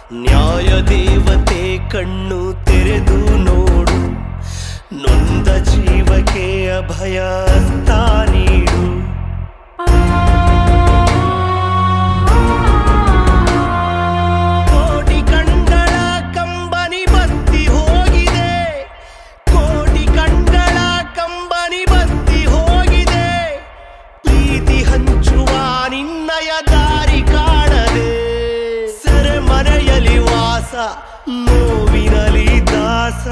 ನ್ಯಾಯ ದೇವತೆ ಕಣ್ಣು ತೆರೆದು ನೋಡು, ನೊಂದ ಜೀವಕ್ಕೆ ಅಭಯ ಹಸ್ತ ನೀಡು. ಕೋಟಿ ಕಣ್ಗಳ ಕಂಬನಿ ಬತ್ತಿ ಹೋಗಿದೆ, ಕೋಟಿ ಕಣ್ಗಳ ಕಂಬನಿ ಬತ್ತಿ ಹೋಗಿದೆ. ಪ್ರೀತಿ ಹಂಚುವ ನಿನ್ನಯ ದಾರಿ ಕಾಣದೆ, ಸೆರೆಮನೆಯಲ್ಲಿ ವಾಸ, ನೋವಿನಲಿ ದಾಸ.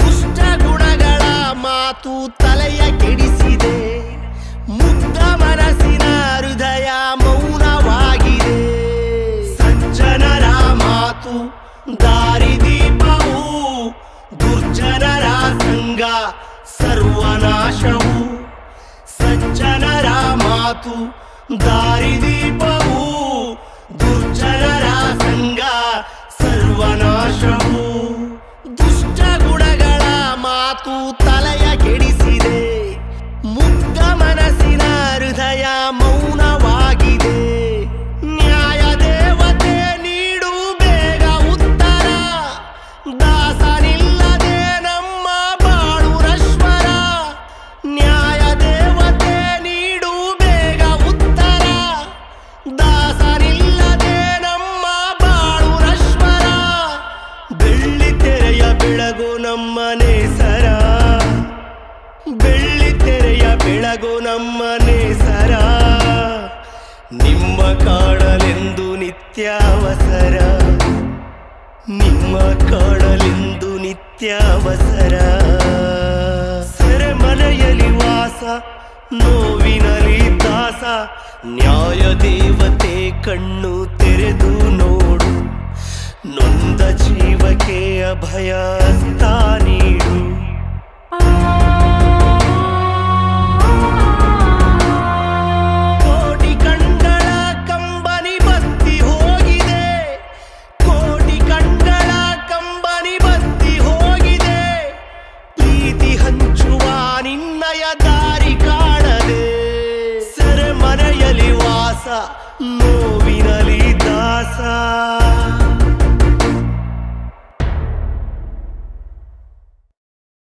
ದುಷ್ಟ ಗುಣಗಳ ಮಾತು ತಲೆಯ ಕೆಡಿಸಿದೆ, ಮುಗ್ಧ ಮನಸ್ಸಿನ ಹೃದಯ ಮೌನವಾಗಿದೆ. ಸಜ್ಜನರ ಮಾತು ದಾರಿದೀಪವು, ದುರ್ಜನರ ಸಂಗ ಸರ್ವನಾಶವು. ಸಜ್ಜನರ ಮಾತು ದಾರಿದೀಪವು, ದುರ್ಜನರ ಸಂಗ ಸರ್ವನಾಶವು. ದುಷ್ಟ ಗುಣಗಳ ಮಾತು ತಲೆಯ ಕೆಡಿಸಿದೆ, ಮುಗ್ಧ ಮನಸ್ಸಿನ ಹೃದಯ ಮೌನವಾಗಿದೆ. ನ್ಯಾಯ ದೇವತೆ ನೀಡು ಬೇಗ ಉತ್ತರ, ದಾಸನಿಲ್ಲದೆ ನಮ್ಮ ಬಾಳು ನಶ್ವರ. ನ್ಯಾಯ ದೇವತೆ ನೀಡು ಬೇಗ ಉತ್ತರ, ದಾಸನಿಲ್ಲದೆ ನಮ್ಮ ಬಾಳು ನಶ್ವರ. ಬೆಳ್ಳಿ ತೆರೆಯ ಬೆಳಗು ನಮ್ಮ ನೇಸರ, ಬೆಳ್ಳಿ ತೆರೆಯ ಬೆಳಗು ನಮ್ಮ ನೇಸರ. ನಿಮ್ಮ ಕಾಣಲೆಂದು ನಿತ್ಯ ಅವಸರ, ನಿಮ್ಮ ಕಾಣಲೆಂದು ನಿತ್ಯ ಅವಸರ. ಸೆರೆಮನೆಯಲ್ಲಿ ವಾಸ, ನೋವಿನಲಿ ದಾಸ. ನ್ಯಾಯ ದೇವತೆ ಕಣ್ಣು ತೆರೆದು ನೋಡು, ನೊಂದ ಜೀವಕ್ಕೆ ಅಭಯ ಹಸ್ತ ನೀಡು. ಕೋಟಿ ಕಣ್ಗಳ ಕಂಬನಿ ಬತ್ತಿ ಹೋಗಿದೆ, ಕೋಟಿ ಕಣ್ಗಳ ಕಂಬನಿ ಬತ್ತಿ ಹೋಗಿದೆ. ಪ್ರೀತಿ ಹಂಚುವ ನಿನ್ನಯ ದಾರಿ ಕಾಣದೆ, ಸೆರೆಮನೆಯಲ್ಲಿ ವಾಸ, ನೋವಿನಲಿ ದಾಸ.